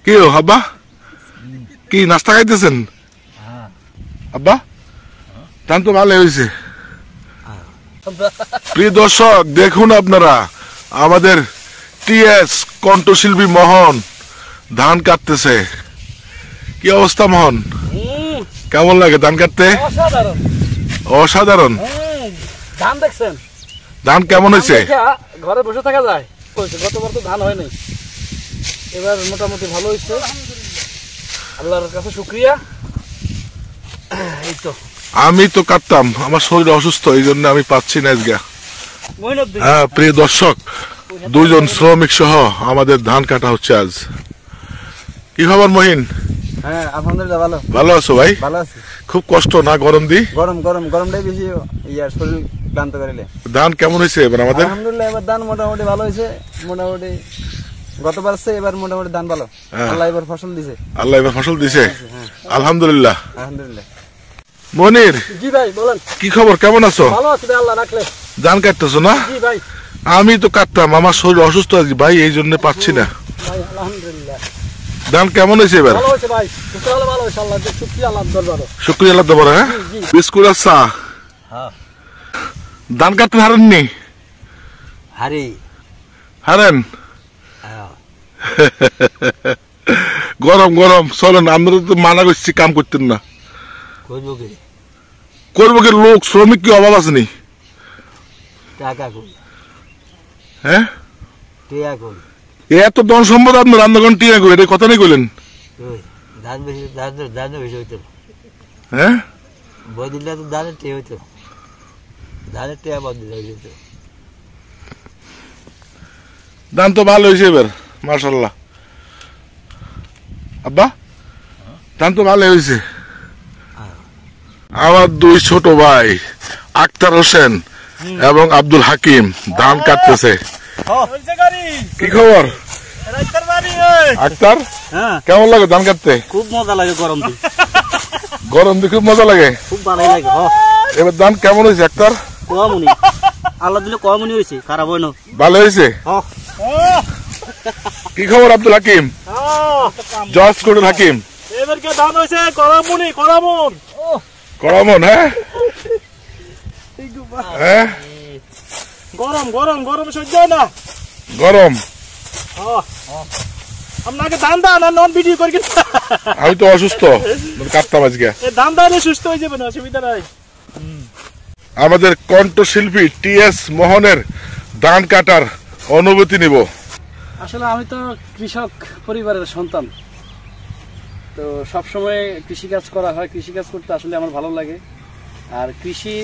কি আব্বা, কি নাস্তা খাইতেছেন? আব্বা ধান তো ভালো হয়েছে। প্রিয় দর্শক, দেখুন আপনারা আমাদের টিএস কণ্ঠশিল্পী মোহন ধান কাটতেছে। কি অবস্থা মোহন, কেমন লাগে ধান কাটতে? অসাধারণ। ধান দেখছেন? ধান কেমন হয়েছে? ঘরে বসে থাকা যায়? গতবার তো ধান হয় নাই, এবার মোটামুটি ভালো হয়েছে, আল্লাহর কাছে শুকরিয়া। এই তো আমি তো কাটতাম, আমার শরীর অসুস্থ, এই জন্য আমি পাচ্ছি না আজকে। হ্যাঁ প্রিয় দর্শক, দুইজন শ্রমিক সহ আমাদের ধান কাটা হচ্ছে আজ। কি খবর মহিন? হ্যাঁ আলহামদুলিল্লাহ ভালো। ভালো আছো ভাই? ভালো আছি। খুব কষ্ট না গরম দি? গরমটাই বেশি শরীর ক্লান্ত করিলে। ধান কেমন হয়েছে এবার আমাদের? আলহামদুলিল্লাহ এবার ধান মোটামুটি ভালো হয়েছে, মোটামুটি গতবার এবার মোটামুটি ধান ভালো। আল্লাহ এবার ফসল দিছে। আল্লাহ এবার ফসল দিছে, আলহামদুলিল্লাহ। আলহামদুলিল্লাহ। মনির, জি ভাই বলেন। কি খবর, কেমন আছো? ভালো আছি ভাই, আল্লাহ রাখলে। ধান কাটতেছো না? জি ভাই। আমি তো কাটতাম, আমার শরীর অসুস্থ আজকে ভাই, এই জন্য পাচ্ছি না। ভাই আলহামদুলিল্লাহ। ধান কেমন হয়েছে এবার? ভালো হয়েছে ভাই, ভালো হয়েছে, আল্লাহ শুকরিয়া, আল্লাহ দরবারে শুকরিয়া আল্লাহ দরবারে। হ্যাঁ বিস্কুট আর চা। হ্যাঁ ধান কাটতে হারেননি? হারেন? গরম গরম চলেন, আমরা তো মানা করছি কাম করতেন না। করবো কি, লোক শ্রমিক কি অভাব আছে নি? হ্যাঁ এত ধন সম্পদ আপনার রান্না করেন টিয়া করে, এটা কথা নেই কইলেন? হ্যাঁ ধান তো ভালো হয়েছে এবার মাশাআল্লাহ। আব্বা ধান তো ভালো হয়েছে। আমার দুই ছোট ভাই আক্তার হোসেন এবং আব্দুল হাকিম ধান কাটতেছে। কি খবর আক্তার, কেমন লাগে ধান কাটতে? খুব মজা লাগে গরম দিন। গরম দিয়ে খুব মজা লাগে, খুব ভালো লাগে। এবার ধান কেমন হয়েছে আক্তার? কমনি, আল্লাহ দিলে কমনি হয়েছে, খারাপ হয় না, ভালো হয়েছে। কি খবর আব্দুল হাকিম, জজ কোর্টের হাকিম? এবার কে ধান হয়েছে করামুনি, করামুন করামন। হ্যাঁ হ্যাঁ গরম গরম গরম সহ্য হয় না, গরম। আপনাকে ধান দান আর নন ভিডিও করি। আমি তো অসুস্থ, কাটতাম আজকে। ধান দানে সুস্থ হয়ে যাবেন, অসুবিধা নাই। আমাদের কণ্ঠশিল্পী টিএস মোহনের ধান কাটার অনুভূতি নিব। আসলে আমি তো কৃষক পরিবারের সন্তান, তো সবসময় কৃষিকাজ করা হয়, কৃষিকাজ করতে আসলে আমার ভালো লাগে। আর কৃষি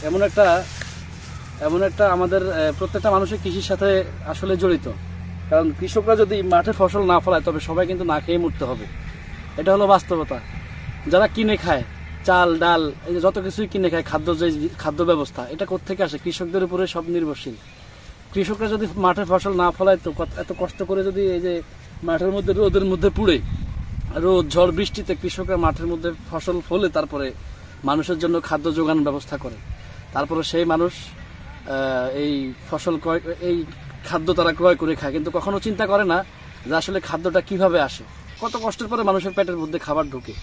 এমন একটা আমাদের প্রত্যেকটা মানুষের কৃষির সাথে আসলে জড়িত, কারণ কৃষকরা যদি মাঠে ফসল না ফলায় তবে সবাই কিন্তু না খেয়ে মরতে হবে, এটা হলো বাস্তবতা। যারা কিনে খায় চাল ডাল, এই যে যত কিছুই কিনে খায়, খাদ্য ব্যবস্থা, এটা কোত্থেকে আসে? কৃষকদের উপরে সব নির্ভরশীল। কৃষকরা যদি মাঠে ফসল না ফলায় তো এত কষ্ট করে যদি এই যে মাঠের মধ্যে রোদের মধ্যে পুড়ে, রোদ ঝড় বৃষ্টিতে কৃষকরা মাঠের মধ্যে ফসল ফলে তারপরে মানুষের জন্য খাদ্য যোগান ব্যবস্থা করে, তারপরে সেই মানুষ এই ফসল এই খাদ্য তারা ক্রয় করে খায়, কিন্তু কখনো চিন্তা করে না যে আসলে খাদ্যটা কিভাবে আসে, কত কষ্টের পরে মানুষের পেটের মধ্যে খাবার ঢোকে।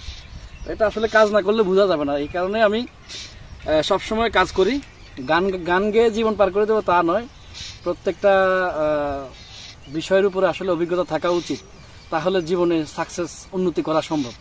এটা আসলে কাজ না করলে বোঝা যাবে না। এই কারণে আমি সবসময় কাজ করি। গান গেয়ে জীবন পার করে দেবো তা নয়, প্রত্যেকটা বিষয়ের উপরে আসলে অভিজ্ঞতা থাকা উচিত, তাহলে জীবনে সাকসেস উন্নতি করা সম্ভব।